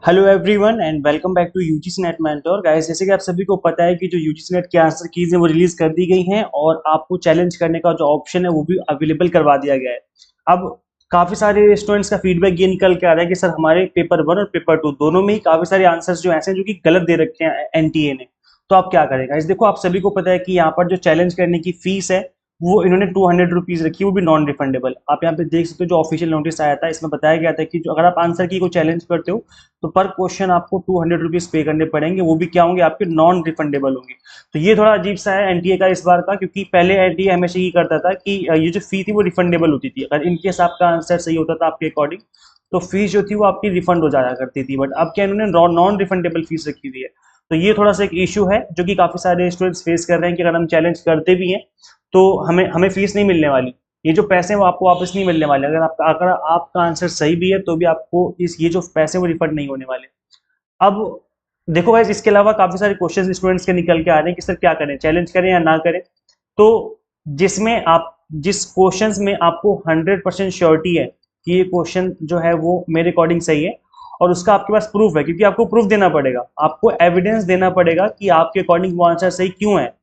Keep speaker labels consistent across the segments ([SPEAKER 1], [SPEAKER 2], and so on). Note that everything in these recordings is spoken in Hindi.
[SPEAKER 1] Hello everyone and welcome back to UGC NET mentor guys. जैसे कि आप सभी को पता है कि जो यूजीसी नेट के आंसर कीज हैं वो रिलीज कर दी गई हैं और आपको चैलेंज करने का जो ऑप्शन है वो भी अवेलेबल करवा दिया गया है। अब काफी सारे स्टूडेंट्स का फीडबैक ये निकल के आ रहा है कि सर हमारे पेपर 1 और पेपर 2 दोनों में ही काफी सारे आंसर्स जो ऐसे हैं जो कि गलत दे रखे हैं एनटीए ने। तो आप क्या करेंगे? इस देखो, आप सभी को पता है कि यहाँ पर जो चैलेंज करने की फीस है वो इन्होंने 200 रुपीज रखी, वो भी नॉन रिफंडेबल। आप यहाँ पे देख सकते हो जो ऑफिशियल नोटिस आया था, इसमें बताया गया था कि जो अगर आप आंसर की को चैलेंज करते हो तो पर क्वेश्चन आपको 200 रुपीज पे करने पड़ेंगे, वो भी क्या होंगे? आपके नॉन रिफंडेबल होंगे। तो ये थोड़ा अजीब सा है एनटीए का इस बार का, क्योंकि पहले एनटीए हमेशा ये करता था कि ये जो फी थी वो रिफंडेबल होती थी। अगर इनकेस आपका आंसर सही होता था आपके अकॉर्डिंग तो फीस जो थी वो आपकी रिफंड हो जाया करती थी। बट अब क्या इन्होंने नॉन रिफंडेबल फीस रखी हुई है। तो ये थोड़ा सा एक इशू है जो कि काफी सारे स्टूडेंट्स फेस कर रहे हैं कि अगर हम चैलेंज करते भी हैं तो हमें हमें फीस नहीं मिलने वाली। ये जो पैसे हैं वो आपको वापस नहीं मिलने वाले। अगर आपका आंसर सही भी है तो भी आपको इस ये जो पैसे वो रिफंड नहीं होने वाले। अब देखो गाइस, इसके अलावा काफी सारे क्वेश्चन स्टूडेंट्स के निकल के आ रहे हैं कि सर क्या करें, चैलेंज करें या ना करें। तो जिसमें आप जिस क्वेश्चंस में आपको 100% श्योरिटी है कि ये क्वेश्चन जो है वो मेरे अकॉर्डिंग सही है और उसका आपके पास प्रूफ है, क्योंकि आपको प्रूफ देना पड़ेगा, आपको एविडेंस देना पड़ेगा कि आपके अकॉर्डिंग वो आंसर सही क्यों है।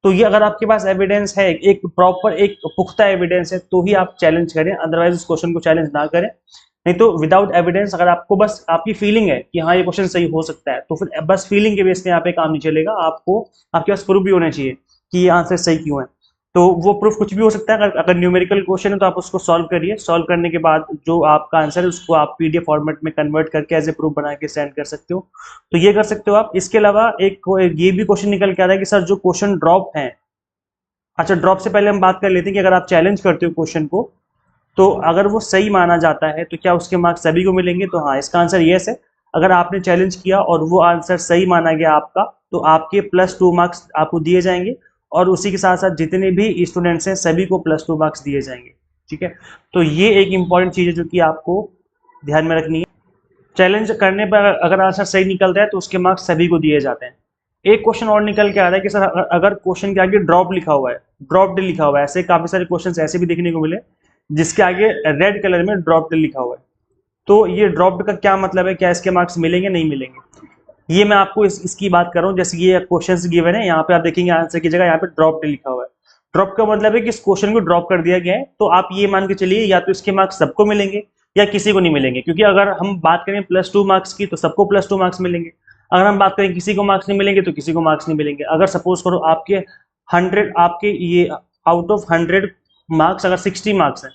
[SPEAKER 1] तो ये अगर आपके पास एविडेंस है, एक प्रॉपर एक पुख्ता एविडेंस है, तो ही आप चैलेंज करें, अदरवाइज उस क्वेश्चन को चैलेंज ना करें। नहीं तो विदाउट एविडेंस, अगर आपको बस आपकी फीलिंग है कि हाँ ये क्वेश्चन सही हो सकता है, तो फिर बस फीलिंग के बेस पे यहाँ पे काम नहीं चलेगा। आपको आपके पास प्रूफ भी होना चाहिए कि ये आंसर सही क्यों है। तो वो प्रूफ कुछ भी हो सकता है। अगर न्यूमेरिकल क्वेश्चन है तो आप उसको सॉल्व करिए, सॉल्व करने के बाद जो आपका आंसर है उसको आप पीडीएफ फॉर्मेट में कन्वर्ट करके एज ए प्रूफ बना के सेंड कर सकते हो। तो ये कर सकते हो आप। इसके अलावा एक ये भी क्वेश्चन निकल के आ रहा है कि सर जो क्वेश्चन ड्रॉप है, अच्छा ड्रॉप से पहले हम बात कर लेते हैं कि अगर आप चैलेंज करते हो क्वेश्चन को तो अगर वो सही माना जाता है तो क्या उसके मार्क्स सभी को मिलेंगे? तो हाँ, इसका आंसर यस है। अगर आपने चैलेंज किया और वो आंसर सही माना गया आपका, तो आपके +2 मार्क्स आपको दिए जाएंगे और उसी के साथ साथ जितने भी स्टूडेंट्स हैं सभी को +2 मार्क्स दिए जाएंगे। ठीक है, तो ये एक इंपॉर्टेंट चीज है जो कि आपको ध्यान में रखनी है। चैलेंज करने पर अगर आंसर सही निकलता है तो उसके मार्क्स सभी को दिए जाते हैं। एक क्वेश्चन और निकल के आ रहा है कि सर अगर क्वेश्चन के आगे ड्रॉप लिखा हुआ है, ड्रॉप लिखा हुआ है, ऐसे काफी सारे क्वेश्चन ऐसे भी देखने को मिले जिसके आगे रेड कलर में ड्रॉप लिखा हुआ है। तो ये ड्रॉप का क्या मतलब है? क्या इसके मार्क्स मिलेंगे नहीं मिलेंगे? ये मैं आपको इसकी बात कर रहा हूँ। जैसे ये क्वेश्चन गिवन है, यहाँ पे आप देखेंगे आंसर की जगह यहाँ पे ड्रॉप लिखा हुआ है। ड्रॉप का मतलब है कि इस क्वेश्चन को ड्रॉप कर दिया गया है। तो आप ये मान के चलिए या तो इसके मार्क्स सबको मिलेंगे या किसी को नहीं मिलेंगे, क्योंकि अगर हम बात करें +2 मार्क्स की तो सबको +2 मार्क्स मिलेंगे। अगर हम बात करें किसी को मार्क्स नहीं मिलेंगे तो किसी को मार्क्स नहीं मिलेंगे। अगर सपोज करो आपके 100 आपके ये आउट ऑफ 100 मार्क्स अगर 60 मार्क्स है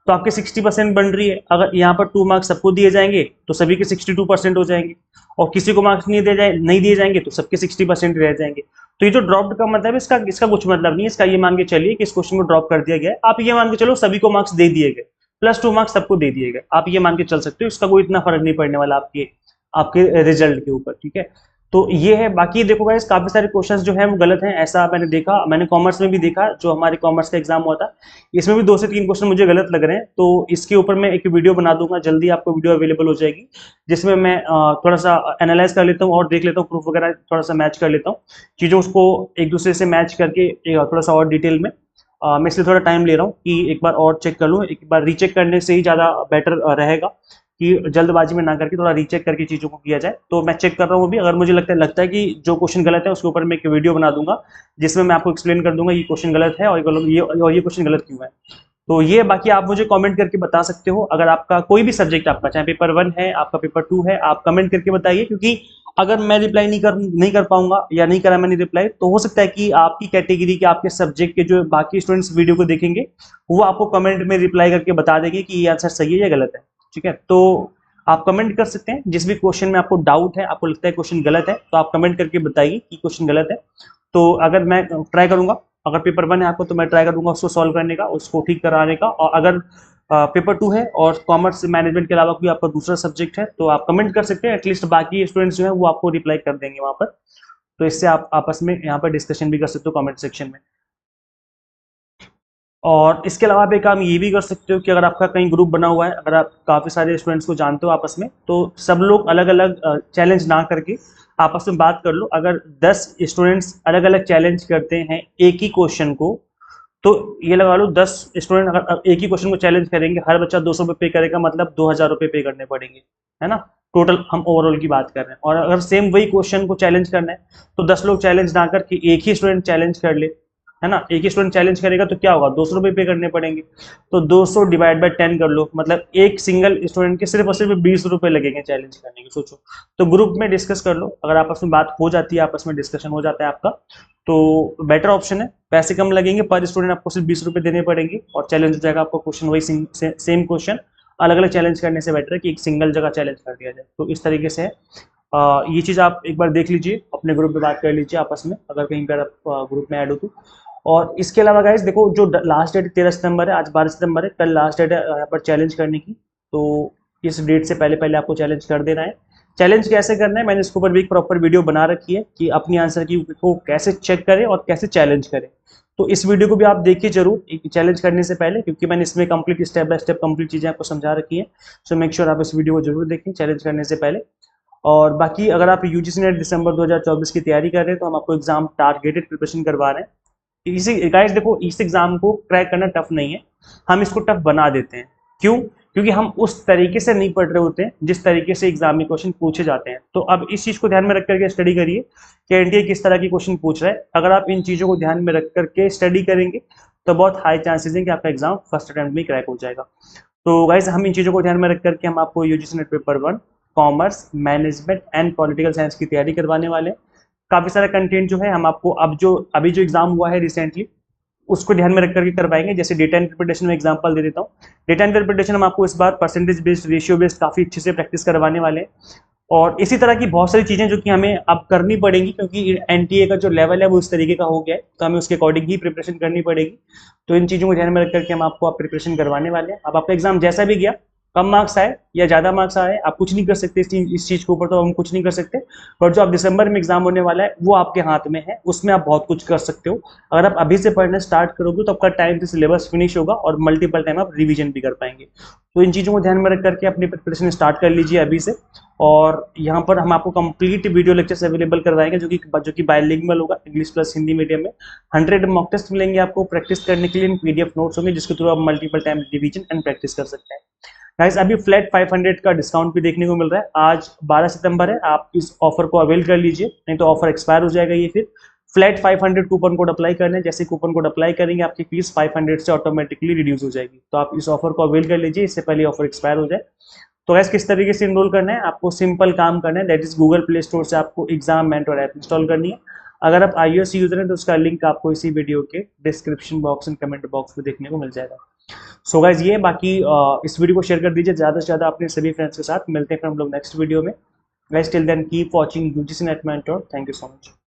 [SPEAKER 1] तो आपके 60% बन रही है। अगर यहाँ पर 2 मार्क्स सबको दिए जाएंगे तो सभी के 62% हो जाएंगे और किसी को मार्क्स नहीं दिए जाएंगे तो सबके 60% रह जाएंगे। तो ये जो ड्रॉप का मतलब है, इसका इसका कुछ मतलब नहीं है। इसका ये मान के चलिए कि इस क्वेश्चन को ड्रॉप कर दिया गया है, आप ये मान के चलो सभी को मार्क्स दे दिए गए, +2 मार्क्स सबको दे दिए गए, आप ये मान के चल सकते हो। इसका कोई इतना फर्क नहीं पड़ने वाला आपके आपके रिजल्ट के ऊपर। ठीक है, तो ये है। बाकी देखो गाइस, काफी सारे क्वेश्चंस जो है वो गलत हैं, ऐसा मैंने देखा, मैंने कॉमर्स में भी देखा, जो हमारे कॉमर्स का एग्जाम हुआ था इसमें भी 2 से 3 क्वेश्चन मुझे गलत लग रहे हैं। तो इसके ऊपर मैं एक वीडियो बना दूंगा, जल्दी आपको वीडियो अवेलेबल हो जाएगी, जिसमें मैं थोड़ा सा एनालाइज कर लेता हूँ और देख लेता हूँ, प्रूफ वगैरह थोड़ा सा मैच कर लेता हूँ, चीज़ों उसको एक दूसरे से मैच करके थोड़ा सा और डिटेल में। मैं इसलिए थोड़ा टाइम ले रहा हूँ कि एक बार और चेक कर लूँ। एक बार रीचेक करने से ही ज़्यादा बेटर रहेगा कि जल्दबाजी में ना करके थोड़ा रीचेक करके चीज़ों को किया जाए। तो मैं चेक कर रहा हूँ अभी। अगर मुझे लगता है कि जो क्वेश्चन गलत है उसके ऊपर मैं एक वीडियो बना दूंगा जिसमें मैं आपको एक्सप्लेन कर दूंगा ये क्वेश्चन गलत है और ये क्वेश्चन गलत क्यों है। तो ये बाकी आप मुझे कमेंट करके बता सकते हो। अगर आपका कोई भी सब्जेक्ट, आपका चाहे पेपर 1 है, आपका पेपर 2 है, आप कमेंट करके बताइए, क्योंकि अगर मैं रिप्लाई नहीं कर पाऊंगा या नहीं करा मैंने रिप्लाई, तो हो सकता है कि आपकी कैटेगरी के, आपके सब्जेक्ट के जो बाकी स्टूडेंट्स वीडियो को देखेंगे वो आपको कमेंट में रिप्लाई करके बता देंगे कि ये आंसर सही है या गलत है। ठीक है, तो आप कमेंट कर सकते हैं जिस भी क्वेश्चन में आपको डाउट है, आपको लगता है क्वेश्चन गलत है, तो आप कमेंट करके बताइए कि क्वेश्चन गलत है। तो अगर मैं ट्राई करूंगा, अगर पेपर 1 है आपको तो मैं ट्राई करूंगा उसको सॉल्व करने का, उसको ठीक कराने का। और अगर पेपर 2 है और कॉमर्स मैनेजमेंट के अलावा कोई आपका दूसरा सब्जेक्ट है तो आप कमेंट कर सकते हैं। एटलीस्ट बाकी स्टूडेंट्स जो है वो आपको रिप्लाई कर देंगे वहां पर। तो इससे आप आपस में यहाँ पर डिस्कशन भी कर सकते हो कमेंट सेक्शन में। और इसके अलावा आप एक काम ये भी कर सकते हो कि अगर आपका कहीं ग्रुप बना हुआ है, अगर आप काफ़ी सारे स्टूडेंट्स को जानते हो आपस में, तो सब लोग अलग अलग चैलेंज ना करके आपस में बात कर लो। अगर 10 स्टूडेंट्स अलग अलग चैलेंज करते हैं एक ही क्वेश्चन को, तो ये लगा लो 10 स्टूडेंट अगर एक ही क्वेश्चन को चैलेंज करेंगे, हर बच्चा 200 रुपये पे करेगा, मतलब 2000 रुपये पे करने पड़ेंगे, है ना। टोटल हम ओवरऑल की बात कर रहे हैं। और अगर सेम वही क्वेश्चन को चैलेंज करना है तो 10 लोग चैलेंज ना करके एक ही स्टूडेंट चैलेंज कर ले, है ना। एक ही स्टूडेंट चैलेंज करेगा तो क्या होगा, 200 रुपये पे करने पड़ेंगे। तो 200 डिवाइड बाई 10 कर लो, मतलब एक सिंगल स्टूडेंट के सिर्फ और सिर्फ 20 रुपये लगेंगे चैलेंज करने के, सोचो। तो ग्रुप में डिस्कस कर लो, अगर आपस में बात हो जाती है, आपस में डिस्कशन हो जाता है आपका, तो बेटर ऑप्शन है। पैसे कम लगेंगे, पर स्टूडेंट आपको सिर्फ 20 रुपये देने पड़ेंगे और चैलेंज हो जाएगा आपको क्वेश्चन वही सेम क्वेश्चन अलग अलग चैलेंज करने से बेटर है कि एक सिंगल जगह चैलेंज कर दिया जाए। तो इस तरीके से है। ये चीज़ आप एक बार देख लीजिए, अपने ग्रुप में बात कर लीजिए आपस में, अगर कहीं पर आप ग्रुप में ऐड हो तो। और इसके अलावा गाइस देखो, जो लास्ट डेट 13 सितंबर है, आज 12 सितंबर है, कल लास्ट डेट है यहाँ पर चैलेंज करने की। तो इस डेट से पहले पहले आपको चैलेंज कर देना है। चैलेंज कैसे करना है, मैंने इसके ऊपर भी एक प्रॉपर वीडियो बना रखी है कि अपनी आंसर की को कैसे चेक करें और कैसे चैलेंज करें। तो इस वीडियो को भी आप देखिए जरूर एक चैलेंज करने से पहले, क्योंकि मैंने इसमें complete step by step complete चीज़ें आपको समझा रखी है। सो मेक श्योर आप इस वीडियो को जरूर देखें चैलेंज करने से पहले। और बाकी अगर आप यूजीसी नेट दिसंबर 2024 की तैयारी कर रहे हैं तो हम आपको एग्जाम टारगेटेड प्रिपरेशन करवा रहे हैं। इसी गाइस देखो, इस एग्जाम को क्रैक करना टफ नहीं है, हम इसको टफ बना देते हैं। क्यों? क्योंकि हम उस तरीके से नहीं पढ़ रहे होते हैं जिस तरीके से एग्जाम में क्वेश्चन पूछे जाते हैं। तो अब इस चीज को ध्यान में रख करके स्टडी करिए कि एनटीए किस तरह की क्वेश्चन पूछ रहा है। अगर आप इन चीजों को ध्यान में रख करके स्टडी करेंगे तो बहुत हाई चांसेस हैं कि आपका एग्जाम फर्स्ट अटेम्प्ट में क्रैक हो जाएगा। तो गाइज हम इन चीजों को ध्यान में रख करके हम आपको UGC net paper 1 commerce, management and political science की तैयारी करवाने वाले हैं। काफी सारा कंटेंट जो है हम आपको अभी जो एग्जाम हुआ है रिसेंटली उसको ध्यान में रख करके करवाएंगे। जैसे डेटा इंटरप्रिटेशन में एग्जांपल दे देता हूँ। डेटा इंटरप्रिटेशन हम आपको इस बार परसेंटेज बेस्ड, रेशियो बेस्ड काफी अच्छे से प्रैक्टिस करवाने वाले हैं। और इसी तरह की बहुत सारी चीजें जो कि हमें अब करनी पड़ेंगी, क्योंकि एनटीए का जो लेवल है वो इस तरीके का हो गया है, तो हमें उसके अकॉर्डिंग ही प्रिपरेशन करनी पड़ेगी। तो इन चीजों को ध्यान में रख करके हम आपको प्रिपरेशन करवाने वाले हैं। अब आपका एग्जाम जैसा भी गया, कम मार्क्स आए या ज्यादा मार्क्स आए, आप कुछ नहीं कर सकते इस चीज के ऊपर, तो हम कुछ नहीं कर सकते। पर जो आप दिसंबर में एग्जाम होने वाला है वो आपके हाथ में है, उसमें आप बहुत कुछ कर सकते हो। अगर आप अभी से पढ़ना स्टार्ट करोगे तो आपका टाइम से सिलेबस फिनिश होगा और मल्टीपल टाइम आप रिवीजन भी कर पाएंगे। तो इन चीज़ों को ध्यान में रख करके अपनी प्रिपरेशन स्टार्ट कर लीजिए अभी से। और यहाँ पर हम आपको कंप्लीट वीडियो लेक्चर्स अवेलेबल करवाएंगे जो कि बायलिंगुअल होगा, इंग्लिश प्लस हिंदी मीडियम में। 100 मॉक टेस्ट मिलेंगे आपको प्रैक्टिस करने के लिए, पीडीएफ नोट्स होंगे जिसके थ्रू आप multiple time revision and practice कर सकते हैं। गाइस अभी फ्लैट 500 का डिस्काउंट भी देखने को मिल रहा है। आज 12 सितंबर है, आप इस ऑफर को अवेल कर लीजिए, नहीं तो ऑफर एक्सपायर हो जाएगा। ये फिर फ्लैट 500 कूपन कोड अप्लाई करना है, जैसे कूपन कोड अप्लाई करेंगे आपकी फीस 500 से ऑटोमेटिकली रिड्यूस हो जाएगी। तो आप इस ऑफर को अवेल कर लीजिए, इससे पहले ऑफर एक्सपायर हो जाए। तो गाइस किस तरीके से इनरोल करना है, आपको सिंपल काम करना है, that is Google play store से आपको एग्जाम मेंटर ऐप इंस्टॉल करनी है। अगर आप iOS यूजर हैं तो उसका लिंक आपको इसी वीडियो के description box and comment box में देखने को मिल जाएगा। सो गाइज ये बाकी इस वीडियो को शेयर कर दीजिए ज़्यादा से ज़्यादा अपने सभी फ्रेंड्स के साथ। मिलते हैं फिर हम लोग नेक्स्ट वीडियो में। Guys till then keep watching UGC NET mentor. Thank you so much.